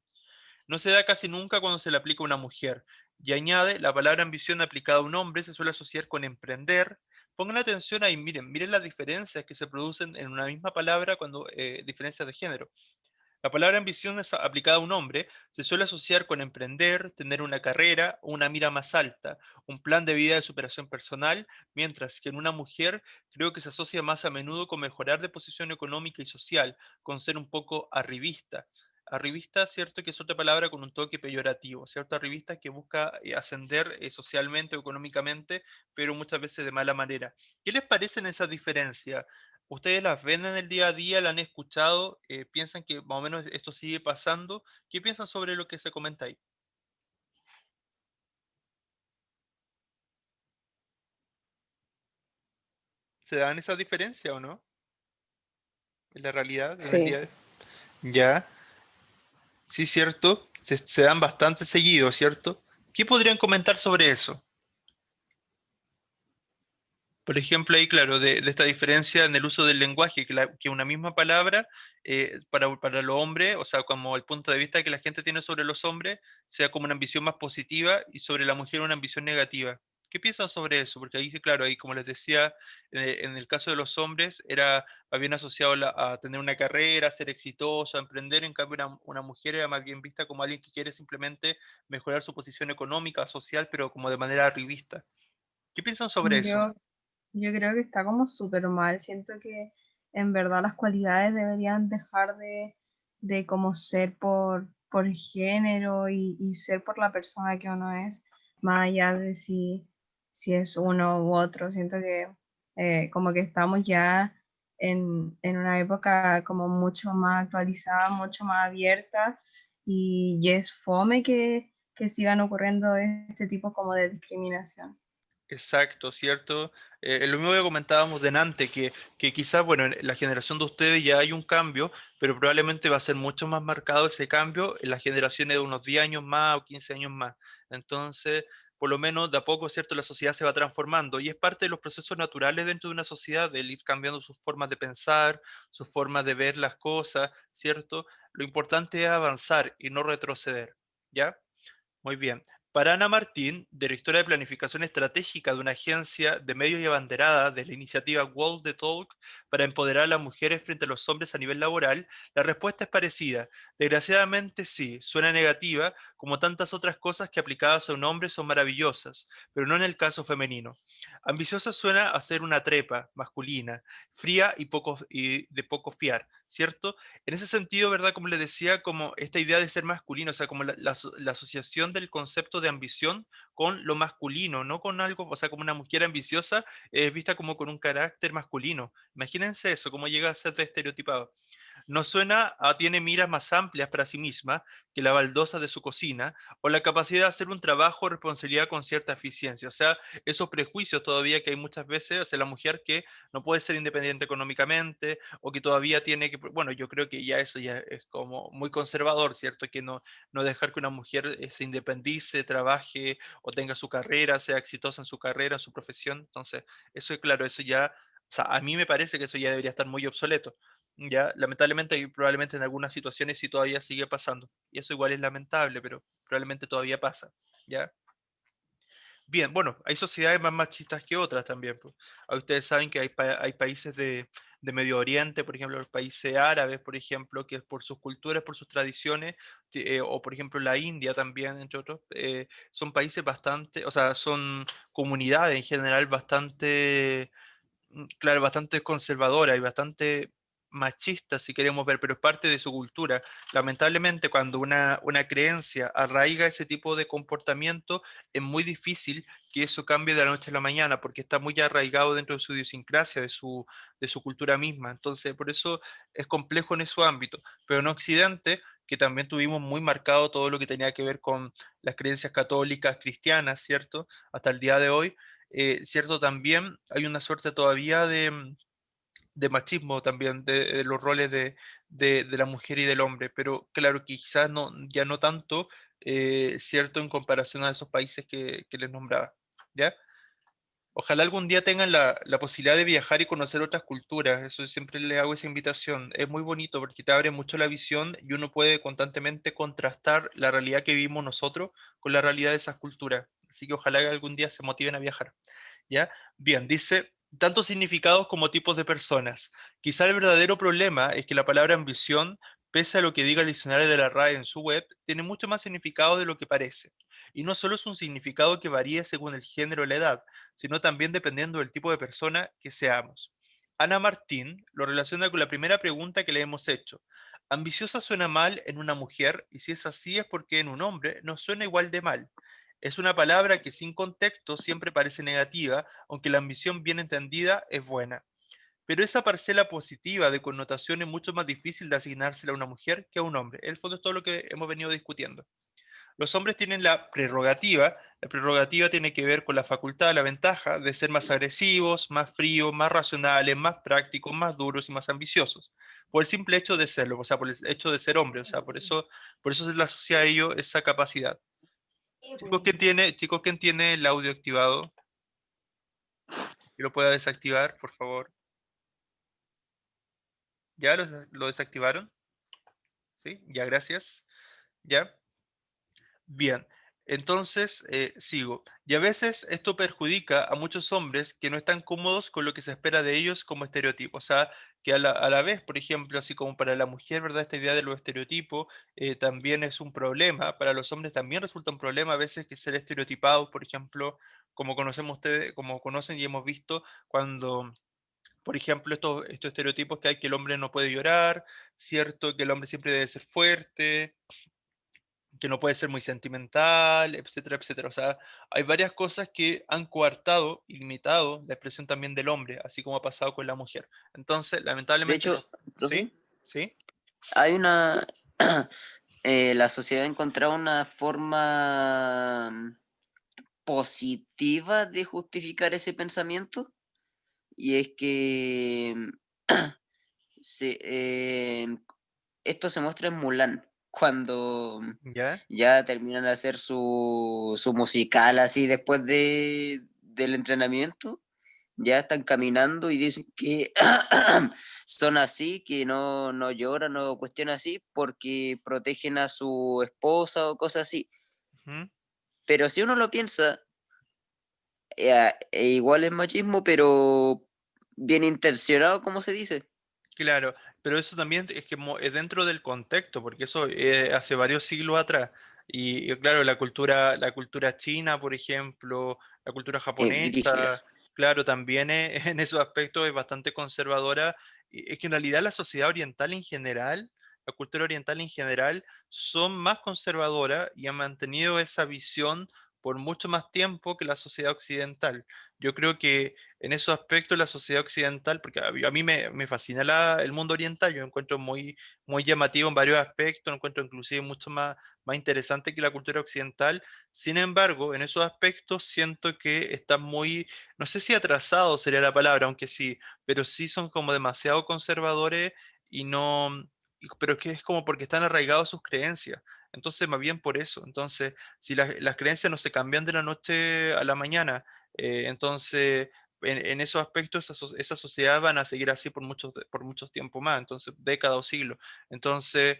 No se da casi nunca cuando se le aplica a una mujer. Y añade, la palabra ambición aplicada a un hombre se suele asociar con emprender. Pongan atención ahí, miren las diferencias que se producen en una misma palabra cuando diferencias de género. La palabra ambición aplicada a un hombre se suele asociar con emprender, tener una carrera o una mira más alta, un plan de vida de superación personal, mientras que en una mujer creo que se asocia más a menudo con mejorar de posición económica y social, con ser un poco arribista. Arribista, cierto que es otra palabra con un toque peyorativo, ¿cierto? Arribista que busca ascender socialmente o económicamente, pero muchas veces de mala manera. ¿Qué les parecen esas diferencias? ¿Ustedes las ven en el día a día? ¿La han escuchado? ¿Piensan que más o menos esto sigue pasando? ¿Qué piensan sobre lo que se comenta ahí? ¿Se dan esas diferencias o no? En la realidad, en el Sí. día Ya, sí, cierto. Se dan bastante seguido, ¿cierto? ¿Qué podrían comentar sobre eso? Por ejemplo, ahí, claro, de esta diferencia en el uso del lenguaje, que una misma palabra para los hombres, o sea, como el punto de vista que la gente tiene sobre los hombres, sea como una ambición más positiva y sobre la mujer una ambición negativa. ¿Qué piensan sobre eso? Porque ahí, claro, ahí como les decía, en el caso de los hombres era más bien asociado a tener una carrera, a ser exitoso, a emprender. En cambio, una mujer era más bien vista como alguien que quiere simplemente mejorar su posición económica, social, pero como de manera arribista. ¿Qué piensan sobre eso? Yo, yo creo que está como súper mal. Siento que en verdad las cualidades deberían dejar de como ser por género y ser por la persona que uno es, más allá de si es uno u otro. Siento que como que estamos ya en una época como mucho más actualizada, mucho más abierta y es fome que sigan ocurriendo este tipo como de discriminación. Exacto, ¿cierto? Lo mismo que comentábamos delante, que quizás, bueno, en la generación de ustedes ya hay un cambio, pero probablemente va a ser mucho más marcado ese cambio en las generaciones de unos 10 años más o 15 años más. Entonces, por lo menos de a poco, ¿cierto? La sociedad se va transformando y es parte de los procesos naturales dentro de una sociedad, el ir cambiando sus formas de pensar, sus formas de ver las cosas, ¿cierto? Lo importante es avanzar y no retroceder, ¿ya? Muy bien. Para Ana Martín, directora de Planificación Estratégica de una agencia de medios y abanderada de la iniciativa World the Talk para empoderar a las mujeres frente a los hombres a nivel laboral, la respuesta es parecida. Desgraciadamente sí, suena negativa, como tantas otras cosas que aplicadas a un hombre son maravillosas, pero no en el caso femenino. Ambiciosa suena a ser una trepa masculina, fría y de poco fiar, ¿cierto? En ese sentido, ¿verdad? Como le decía, como esta idea de ser masculino, o sea, como la asociación del concepto de ambición con lo masculino, no con algo, o sea, como una mujer ambiciosa es vista como con un carácter masculino. Imagínense eso, cómo llega a ser de estereotipado. No suena a tiene miras más amplias para sí misma que la baldosa de su cocina o la capacidad de hacer un trabajo o responsabilidad con cierta eficiencia. O sea, esos prejuicios todavía que hay muchas veces hacia la mujer que no puede ser independiente económicamente o que todavía tiene que, bueno, yo creo que ya eso ya es como muy conservador, ¿cierto? Que no dejar que una mujer se independice, trabaje o tenga su carrera, sea exitosa en su carrera, en su profesión. Entonces, eso es claro, eso ya, o sea, a mí me parece que eso ya debería estar muy obsoleto. Ya, lamentablemente y probablemente en algunas situaciones sí todavía sigue pasando. Y eso igual es lamentable, pero probablemente todavía pasa. ¿Ya? Bien, bueno, hay sociedades más machistas que otras también, pues. Ustedes saben que hay países de Medio Oriente, por ejemplo, los países árabes, por ejemplo, que por sus culturas, por sus tradiciones, o por ejemplo la India también, entre otros, son países bastante, o sea, son comunidades en general bastante claro, bastante conservadora y bastante machista, si queremos ver, pero es parte de su cultura. Lamentablemente, cuando una creencia arraiga ese tipo de comportamiento, es muy difícil que eso cambie de la noche a la mañana, porque está muy arraigado dentro de su idiosincrasia, de su cultura misma. Entonces, por eso es complejo en ese ámbito. Pero en Occidente, que también tuvimos muy marcado todo lo que tenía que ver con las creencias católicas, cristianas, ¿cierto? Hasta el día de hoy cierto, también hay una suerte todavía de machismo también, de los roles de la mujer y del hombre, pero claro, quizás no, ya no tanto, cierto, en comparación a esos países que les nombraba, ¿ya? Ojalá algún día tengan la posibilidad de viajar y conocer otras culturas, eso siempre le hago esa invitación, es muy bonito porque te abre mucho la visión y uno puede constantemente contrastar la realidad que vivimos nosotros con la realidad de esas culturas, así que ojalá que algún día se motiven a viajar. ¿Ya? Bien, dice, tantos significados como tipos de personas. Quizá el verdadero problema es que la palabra ambición, pese a lo que diga el diccionario de la RAE en su web, tiene mucho más significado de lo que parece. Y no solo es un significado que varía según el género o la edad, sino también dependiendo del tipo de persona que seamos. Ana Martín lo relaciona con la primera pregunta que le hemos hecho. ¿Ambiciosa suena mal en una mujer? Y si es así es porque en un hombre no suena igual de mal. Es una palabra que sin contexto siempre parece negativa, aunque la ambición bien entendida es buena. Pero esa parcela positiva de connotación es mucho más difícil de asignársela a una mujer que a un hombre. En el fondo es todo lo que hemos venido discutiendo. Los hombres tienen la prerrogativa tiene que ver con la facultad, la ventaja de ser más agresivos, más fríos, más racionales, más prácticos, más duros y más ambiciosos, por el simple hecho de serlo, o sea, por el hecho de ser hombre, o sea, por eso se le asocia a ello esa capacidad. Chicos, ¿quién tiene el audio activado? Que lo pueda desactivar, por favor. ¿Ya lo desactivaron? ¿Sí? Ya, gracias. ¿Ya? Bien. Entonces, sigo. Y a veces esto perjudica a muchos hombres que no están cómodos con lo que se espera de ellos como estereotipo. O sea, que a la vez, por ejemplo, así como para la mujer, ¿verdad? Esta idea de los estereotipos también es un problema. Para los hombres también resulta un problema a veces que ser estereotipados, por ejemplo, como conocemos ustedes, como conocen y hemos visto cuando Por ejemplo, estos estereotipos que hay que el hombre no puede llorar, ¿cierto? Que el hombre siempre debe ser fuerte, que no puede ser muy sentimental, etcétera, etcétera. O sea, hay varias cosas que han coartado y limitado la expresión también del hombre, así como ha pasado con la mujer. Entonces, De lamentablemente hecho, no. profe, ¿Sí? ¿Sí? hay una... la sociedad ha encontrado una forma positiva de justificar ese pensamiento, y es que se, esto se muestra en Mulan, cuando ¿Ya? ya terminan de hacer su musical así después del entrenamiento, ya están caminando y dicen que son así, que no lloran o cuestiones así porque protegen a su esposa o cosas así. Ujú. Pero si uno lo piensa, igual es machismo, pero bien intencionado, como se dice. Claro, pero eso también es que es dentro del contexto, porque eso hace varios siglos atrás. Y claro, la cultura china, por ejemplo, la cultura Es brígida. japonesa, claro, también en esos aspectos es bastante conservadora. Y es que en realidad la sociedad oriental en general, la cultura oriental en general, son más conservadoras y han mantenido esa visión por mucho más tiempo que la sociedad occidental. Yo creo que en esos aspectos la sociedad occidental, porque a mí me fascina el mundo oriental, yo lo encuentro muy, muy llamativo en varios aspectos, lo encuentro inclusive mucho más interesante que la cultura occidental. Sin embargo, en esos aspectos siento que están muy, no sé si atrasados sería la palabra, aunque sí, pero sí son como demasiado conservadores y no, pero es que es como porque están arraigados a sus creencias. Entonces, más bien por eso. Entonces, si las creencias no se cambian de la noche a la mañana, entonces en esos aspectos esa sociedad van a seguir así por muchos tiempos más, entonces décadas o siglos. Entonces,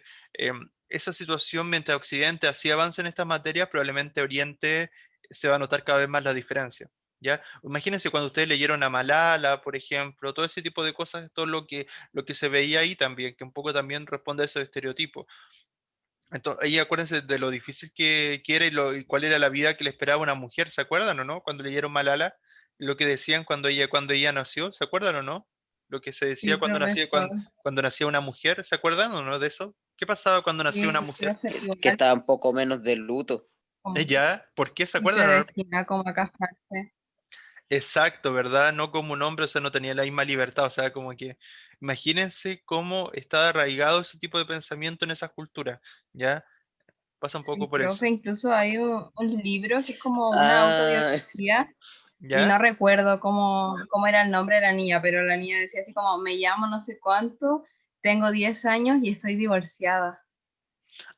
esa situación, mientras Occidente así avance en estas materias, probablemente Oriente se va a notar cada vez más la diferencia. ¿Ya? Imagínense cuando ustedes leyeron a Malala, por ejemplo, todo ese tipo de cosas, todo lo que se veía ahí también, que un poco también responde a esos estereotipos. Entonces, ahí acuérdense de lo difícil que era y cuál era la vida que le esperaba a una mujer, ¿se acuerdan o no? Cuando leyeron Malala, lo que decían cuando ella nació, ¿se acuerdan o no? Lo que se decía Sí, cuando nacía, profesor. cuando nacía una mujer, ¿se acuerdan o no de eso? ¿Qué pasaba cuando nacía una Sí, mujer? profe, Que igual está un poco menos de luto. como ¿Ya? ¿Por qué se y se acuerdan o no? destina como a casarse. Exacto, ¿verdad? No como un hombre, o sea, no tenía la misma libertad, o sea, como que imagínense cómo está arraigado ese tipo de pensamiento en esas culturas, ¿ya? Pasa un Sí, poco por profe, eso, incluso hay un libro que es como una Ah, autobiografía y ¿ya? no recuerdo cómo era el nombre de la niña, pero la niña decía así como, me llamo no sé cuánto, tengo 10 años y estoy divorciada.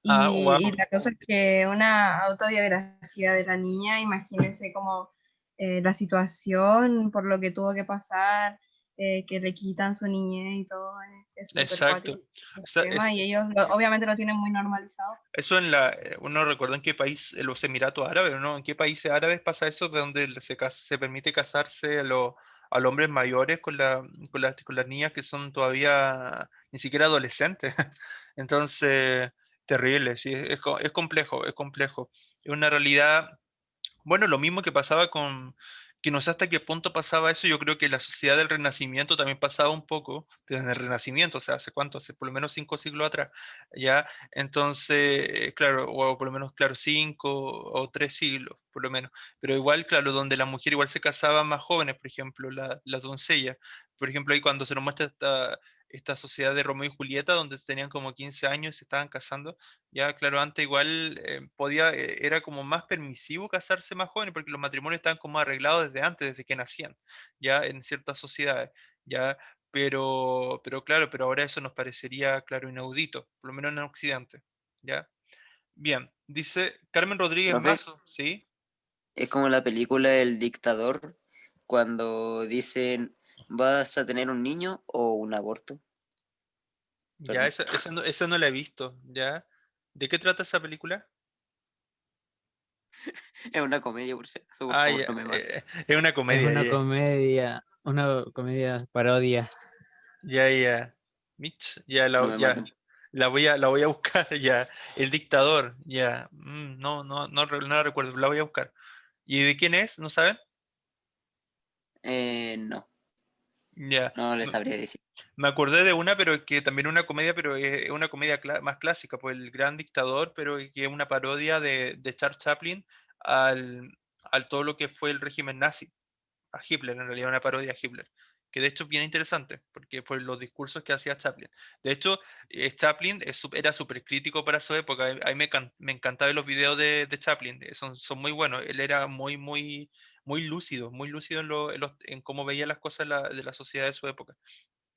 Ah, Y wow. la cosa es que una autobiografía de la niña, imagínense como la situación, por lo que tuvo que pasar, que le quitan su niñez y todo, es súper Exacto. cuático el tema y ellos obviamente lo tienen muy normalizado. Eso uno recuerda en qué país, en los Emiratos Árabes, ¿no? ¿En qué países árabes pasa eso de donde se permite casarse a los hombres mayores con las niñas que son todavía ni siquiera adolescentes? Entonces, terrible, sí, es complejo, es complejo. Es una realidad. Bueno, lo mismo que pasaba que no sé hasta qué punto pasaba eso, yo creo que la sociedad del Renacimiento también pasaba un poco, pero en el Renacimiento, o sea, ¿hace cuánto? Hace por lo menos 5 siglos atrás, ¿ya? Entonces, claro, o por lo menos, claro, 5 o 3 siglos, por lo menos, pero igual, claro, donde la mujer igual se casaba más jóvenes, por ejemplo, las doncellas, por ejemplo, ahí cuando se nos muestra esta sociedad de Romeo y Julieta, donde tenían como 15 años y se estaban casando, ya, claro, antes igual era como más permisivo casarse más jóvenes porque los matrimonios estaban como arreglados desde antes, desde que nacían, ya en ciertas sociedades, ya, pero claro, pero ahora eso nos parecería, claro, inaudito, por lo menos en Occidente, ya. Bien, dice Carmen Rodríguez profe, Mazo, ¿sí? es como la película El Dictador, cuando dicen, ¿vas a tener un niño o un aborto? Ya, Perdón. esa no la he visto, ya. ¿De qué trata esa película? Es una comedia, por si acaso, por Ah, favor, ya, no me maten. es una Es comedia, ya. una comedia parodia. Ya, ya. Mitch, ya, No la, me ya. maten. La voy a buscar, ya. El dictador, ya. No, no, no, no la recuerdo, la voy a buscar. ¿Y de quién es? ¿No saben? No. Ya. No le sabría decir. Me acordé de una, pero que también una comedia, pero es una comedia más clásica, pues El Gran Dictador, pero que es una parodia de Charles Chaplin al todo lo que fue el régimen nazi, a Hitler, en realidad una parodia a Hitler, que de hecho es bien interesante, porque por los discursos que hacía Chaplin. De hecho, Chaplin era súper crítico para su época, a mí me encantaba ver los videos de Chaplin, son muy buenos, él era muy lúcido en cómo veía las cosas de la sociedad de su época.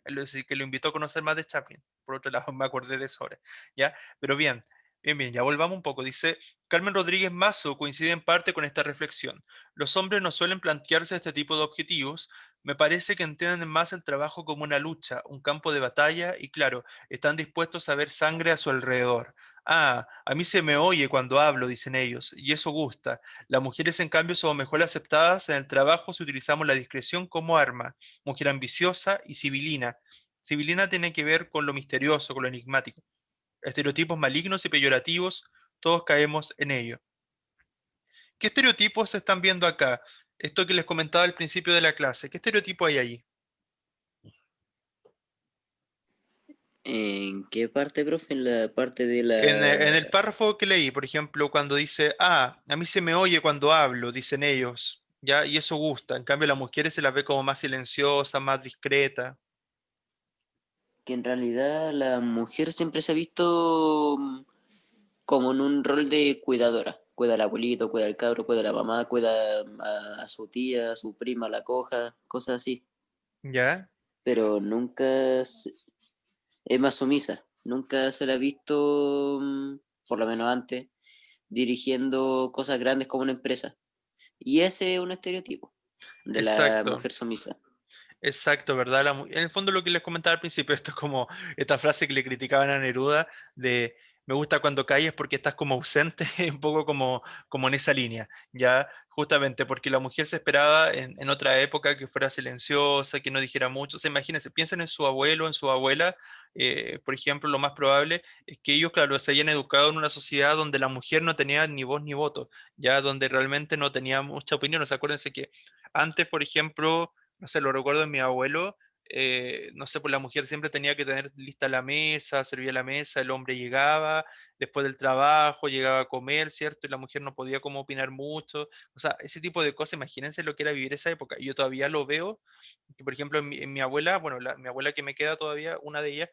Decir, que lo invitó a conocer más de Chaplin. Por otro lado, me acordé de eso ahora, ¿ya? Pero bien, ya volvamos un poco. Dice, Carmen Rodríguez Mazo coincide en parte con esta reflexión. Los hombres no suelen plantearse este tipo de objetivos. Me parece que entienden más el trabajo como una lucha, un campo de batalla y claro, están dispuestos a ver sangre a su alrededor. Ah, a mí se me oye cuando hablo, dicen ellos, y eso gusta. Las mujeres, en cambio, somos mejor aceptadas en el trabajo si utilizamos la discreción como arma. Mujer ambiciosa y civilina. Civilina tiene que ver con lo misterioso, con lo enigmático. Estereotipos malignos y peyorativos, todos caemos en ello. ¿Qué estereotipos se están viendo acá? Esto que les comentaba al principio de la clase, ¿qué estereotipo hay allí? ¿En qué parte, profe? En la parte de En el la... párrafo que leí, por ejemplo, cuando dice, a mí se me oye cuando hablo, dicen ellos, ¿ya? Y eso gusta. En cambio, las mujeres se las ve como más silenciosas, más discretas. que en realidad la mujer siempre se ha visto como en un rol de cuidadora. Cuida al abuelito, cuida al cabro, cuida a la mamá, cuida a su tía, a su prima, la coja, cosas así. ¿Ya? Pero nunca es más sumisa. Nunca se la ha visto, por lo menos antes, dirigiendo cosas grandes como una empresa. Y ese es un estereotipo de la Exacto. mujer sumisa. Exacto, ¿verdad? En el fondo lo que les comentaba al principio, esto es como esta frase que le criticaban a Neruda de me gusta cuando calles porque estás como ausente, un poco como en esa línea, ya justamente porque la mujer se esperaba en otra época que fuera silenciosa, que no dijera mucho. O sea, imagínense, piensen en su abuelo, en su abuela, por ejemplo, lo más probable es que ellos, claro, se hayan educado en una sociedad donde la mujer no tenía ni voz ni voto, ya donde realmente no tenía mucha opinión. O sea, acuérdense que antes, por ejemplo, no sé, lo recuerdo en mi abuelo, no sé, pues la mujer siempre tenía que tener lista la mesa, servía la mesa, el hombre llegaba después del trabajo, llegaba a comer, ¿cierto? Y la mujer no podía como opinar mucho. O sea, ese tipo de cosas, imagínense lo que era vivir esa época. Yo todavía lo veo, que por ejemplo en mi abuela, bueno, mi abuela que me queda todavía, una de ellas,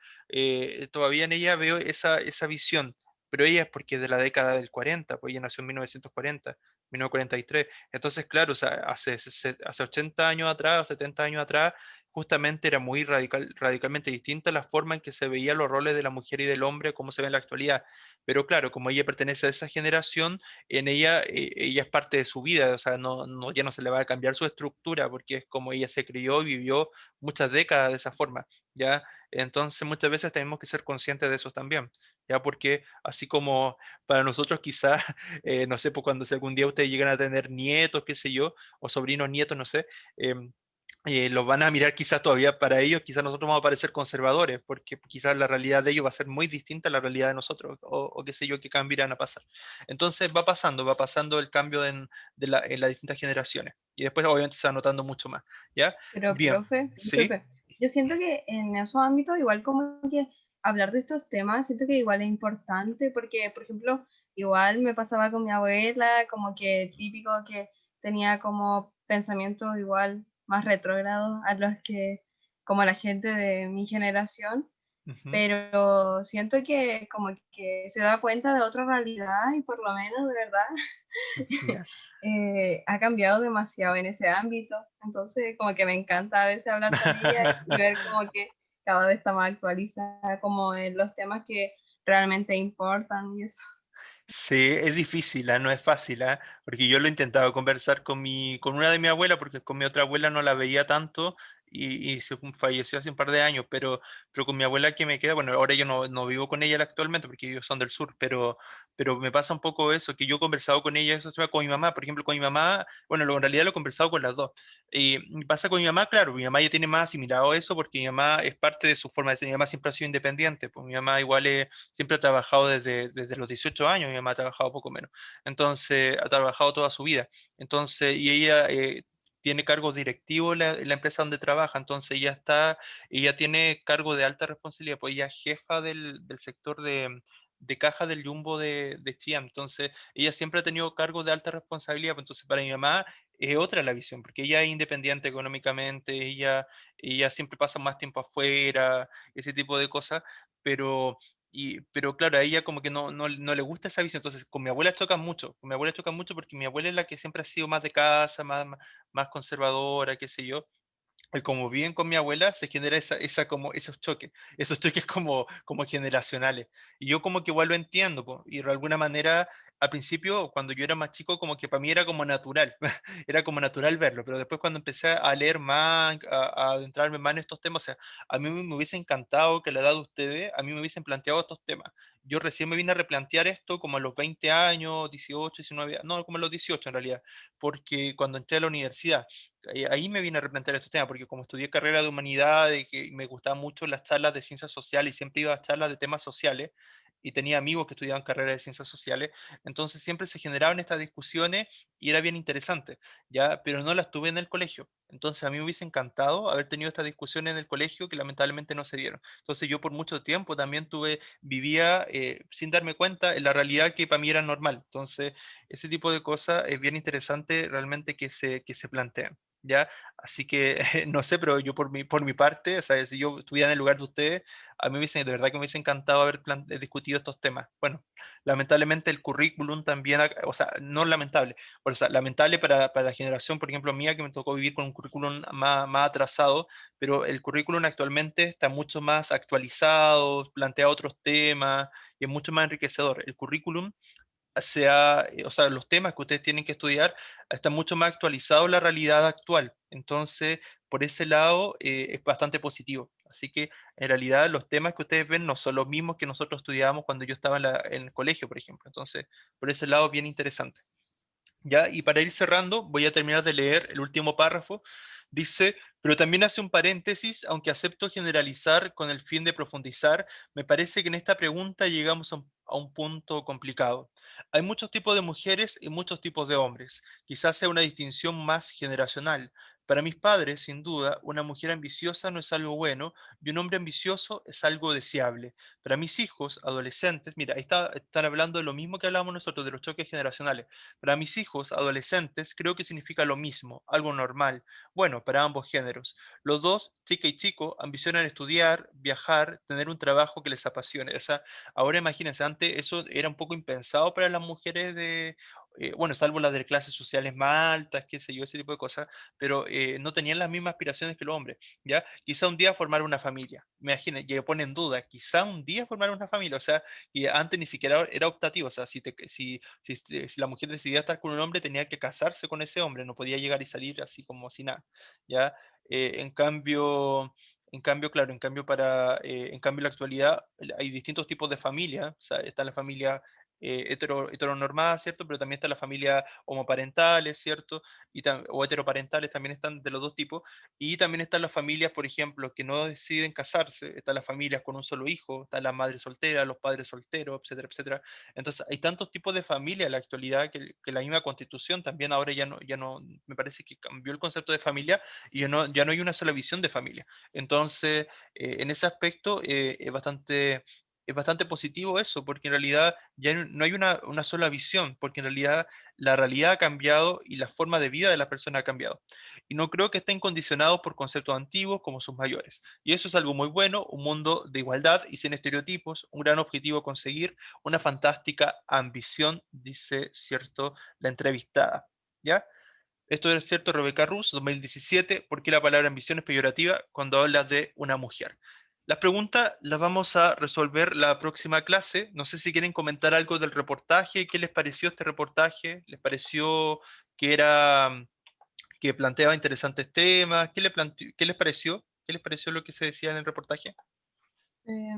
todavía en ella veo esa visión. Pero ella es porque es de la década del 40, pues ella nació en 1940, 1943. Entonces, claro, o sea, hace 80 años atrás, o 70 años atrás, justamente era muy radicalmente distinta la forma en que se veían los roles de la mujer y del hombre, como se ve en la actualidad. Pero claro, como ella pertenece a esa generación, en ella es parte de su vida, o sea, ya no se le va a cambiar su estructura, porque es como ella se crió y vivió muchas décadas de esa forma, ¿ya? Entonces, muchas veces tenemos que ser conscientes de eso también, ¿ya? Porque así como para nosotros quizás no sé, pues cuando si algún día ustedes llegan a tener nietos, qué sé yo, o sobrinos, nietos, no sé, los van a mirar quizás todavía para ellos, quizás nosotros vamos a parecer conservadores, porque quizás la realidad de ellos va a ser muy distinta a la realidad de nosotros, o qué sé yo, qué cambios irán a pasar. Entonces va pasando el cambio en las distintas generaciones, y después obviamente se va notando mucho más, ¿ya? Pero, Bien, profe, ¿sí? disculpe, yo siento que en esos ámbitos, igual como que hablar de estos temas, siento que igual es importante, porque, por ejemplo, igual me pasaba con mi abuela, como que típico que tenía como pensamientos igual más retrógrados a los que, como la gente de mi generación, Ujú. pero siento que como que se da cuenta de otra realidad y por lo menos, de verdad, Ya. ha cambiado demasiado en ese ámbito. Entonces, como que me encanta a veces hablar con ella y ver como que cada vez está más actualizada como en los temas que realmente importan y eso. Sí, es difícil, no es fácil, porque yo lo he intentado conversar con una de mi abuela, porque con mi otra abuela no la veía tanto y falleció hace un par de años, pero con mi abuela que me queda, bueno, ahora yo no vivo con ella actualmente porque ellos son del sur, pero me pasa un poco eso, que yo he conversado con ella, eso se va con mi mamá, por ejemplo, con mi mamá, bueno, en realidad lo he conversado con las dos. Y pasa con mi mamá, claro, mi mamá ya tiene más asimilado eso porque mi mamá es parte de su forma de ser, mi mamá siempre ha sido independiente, pues mi mamá igual siempre ha trabajado desde los 18 años, mi mamá ha trabajado poco menos, entonces ha trabajado toda su vida, entonces, y ella tiene cargos directivos en la empresa donde trabaja, entonces ella tiene cargo de alta responsabilidad, pues ella es jefa del sector de caja del Jumbo de Chía, entonces ella siempre ha tenido cargos de alta responsabilidad, pues entonces para mi mamá es otra la visión, porque ella es independiente económicamente, ella siempre pasa más tiempo afuera, ese tipo de cosas, pero pero claro, a ella como que no le gusta esa visión. Entonces, con mi abuela chocan mucho. Con mi abuela chocan mucho porque mi abuela es la que siempre ha sido más de casa, más conservadora, qué sé yo. Y como viven con mi abuela, se genera como esos choques como generacionales. Y yo como que igual lo entiendo, po, y de alguna manera, al principio, cuando yo era más chico, como que para mí era como natural, era como natural verlo, pero después cuando empecé a leer más, a adentrarme más en estos temas, o sea, a mí me hubiese encantado que a la edad de ustedes, a mí me hubiesen planteado estos temas. Yo recién me vine a replantear esto como a los 20 años, 18, 19, no, como a los 18 en realidad, porque cuando entré a la universidad, ahí me vine a replantear estos temas, porque como estudié carrera de humanidades, que me gustaban mucho las charlas de ciencias sociales y siempre iba a charlas de temas sociales, y tenía amigos que estudiaban carrera de ciencias sociales, entonces siempre se generaban estas discusiones y era bien interesante, ¿ya? Pero no las tuve en el colegio. Entonces a mí me hubiese encantado haber tenido estas discusiones en el colegio que lamentablemente no se dieron. Entonces yo por mucho tiempo también vivía sin darme cuenta en la realidad que para mí era normal. Entonces ese tipo de cosas es bien interesante realmente que se planteen. ¿Ya? Así que no sé, pero yo por mi parte, o sea, si yo estuviera en el lugar de ustedes, a mí de verdad que me hubiese encantado haber discutido estos temas. Bueno, lamentablemente el currículum también, o sea, no lamentable, o sea, lamentable para la generación, por ejemplo, mía, que me tocó vivir con un currículum más atrasado, pero el currículum actualmente está mucho más actualizado, plantea otros temas y es mucho más enriquecedor. El currículum o sea, los temas que ustedes tienen que estudiar están mucho más actualizados a la realidad actual. Entonces, por ese lado, es bastante positivo. Así que, en realidad, los temas que ustedes ven no son los mismos que nosotros estudiábamos cuando yo estaba en el colegio, por ejemplo. Entonces, por ese lado, bien interesante. ¿Ya? Y para ir cerrando, voy a terminar de leer el último párrafo. Dice, pero también hace un paréntesis, aunque acepto generalizar con el fin de profundizar, me parece que en esta pregunta llegamos a un punto complicado. Hay muchos tipos de mujeres y muchos tipos de hombres. Quizás sea una distinción más generacional. Para mis padres, sin duda, una mujer ambiciosa no es algo bueno y un hombre ambicioso es algo deseable. Para mis hijos, adolescentes, mira, ahí están hablando de lo mismo que hablábamos nosotros, de los choques generacionales. Para mis hijos, adolescentes, creo que significa lo mismo, algo normal. Bueno, para ambos géneros. Los dos, chica y chico, ambicionan estudiar, viajar, tener un trabajo que les apasione. O sea, ahora imagínense, antes eso era un poco impensado para las mujeres bueno, salvo las de clases sociales más altas, qué sé yo, ese tipo de cosas, pero no tenían las mismas aspiraciones que los hombres, ¿ya? Quizá un día formar una familia, imagínense, que pone en duda, quizá un día formar una familia, o sea, y antes ni siquiera era optativo, o sea, si la mujer decidía estar con un hombre, tenía que casarse con ese hombre, no podía llegar y salir así como si nada, ¿ya? En cambio, claro, en cambio en la actualidad hay distintos tipos de familia, o sea, está la familia heteronormada, ¿cierto? Pero también está la familia homoparentales, ¿cierto? O heteroparentales también están de los dos tipos. Y también están las familias, por ejemplo, que no deciden casarse, están las familias con un solo hijo, están las madres solteras, los padres solteros, etcétera, etcétera. Entonces, hay tantos tipos de familia en la actualidad que la misma constitución también ahora ya no, me parece que cambió el concepto de familia y ya no hay una sola visión de familia. Entonces, en ese aspecto es bastante positivo eso, porque en realidad ya no hay una sola visión, porque en realidad la realidad ha cambiado y la forma de vida de las personas ha cambiado. Y no creo que estén condicionados por conceptos antiguos como sus mayores. Y eso es algo muy bueno, un mundo de igualdad y sin estereotipos, un gran objetivo a conseguir, una fantástica ambición, dice, cierto, la entrevistada. ¿Ya? Esto es cierto, Rebeca Rus, 2017, ¿por qué la palabra ambición es peyorativa cuando hablas de una mujer? Las preguntas las vamos a resolver la próxima clase. No sé si quieren comentar algo del reportaje. ¿Qué les pareció este reportaje? ¿Les pareció que que planteaba interesantes temas? ¿Qué les pareció? ¿Qué les pareció lo que se decía en el reportaje? Eh,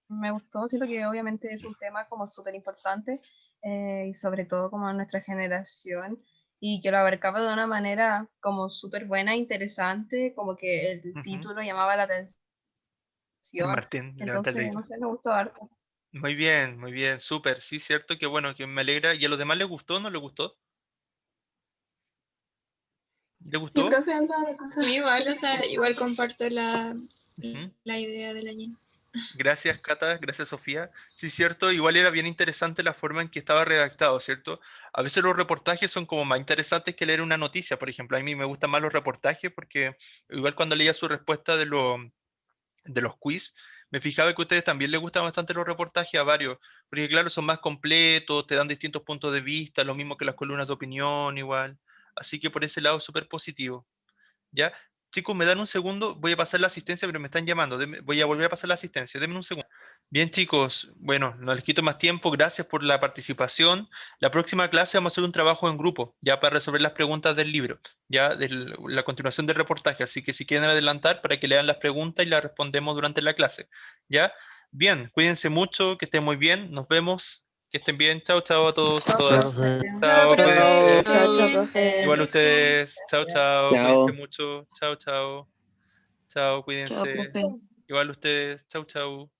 Me gustó, siento que obviamente es un tema como súper importante y sobre todo como en nuestra generación y que lo abarcaba de una manera como súper buena, interesante, como que el Ujú. título llamaba la atención, Martín, levanta el entonces dedito. no sé, me gustó harto. Muy bien, súper. Sí, cierto, que bueno, que me alegra. ¿Y a los demás les gustó o no les gustó? ¿Le Sí, gustó? profe, algo de cosas. A mí igual, o sea, igual comparto la Ujú. idea de la Gina. Gracias, Cata, gracias, Sofía. Sí, cierto, igual era bien interesante la forma en que estaba redactado, ¿cierto? A veces los reportajes son como más interesantes que leer una noticia, por ejemplo. A mí me gustan más los reportajes porque igual cuando leía su respuesta de los quiz, me fijaba que a ustedes también les gustan bastante los reportajes a varios, porque claro, son más completos, te dan distintos puntos de vista, lo mismo que las columnas de opinión, igual. Así que por ese lado, súper positivo. ¿Ya? Chicos, me dan un segundo, voy a pasar la asistencia, pero me están llamando. Voy a volver a pasar la asistencia, denme un segundo. Bien, chicos, bueno, no les quito más tiempo, gracias por la participación. La próxima clase vamos a hacer un trabajo en grupo, ya para resolver las preguntas del libro, ya de la continuación del reportaje. Así que si quieren adelantar para que lean las preguntas y las respondemos durante la clase, ¿ya? Bien, cuídense mucho, que estén muy bien, nos vemos, que estén bien. Chao, chao a todos, a Chao, todas. Profe. profe. Chao, Chao, profe. cuídense. Que estén bien. profe. Igual Beso. ustedes. Chao, chao. Cuídense Chao. mucho. Chao, chao. Chao, Chao, cuídense. profe. Igual ustedes. Chau, chau.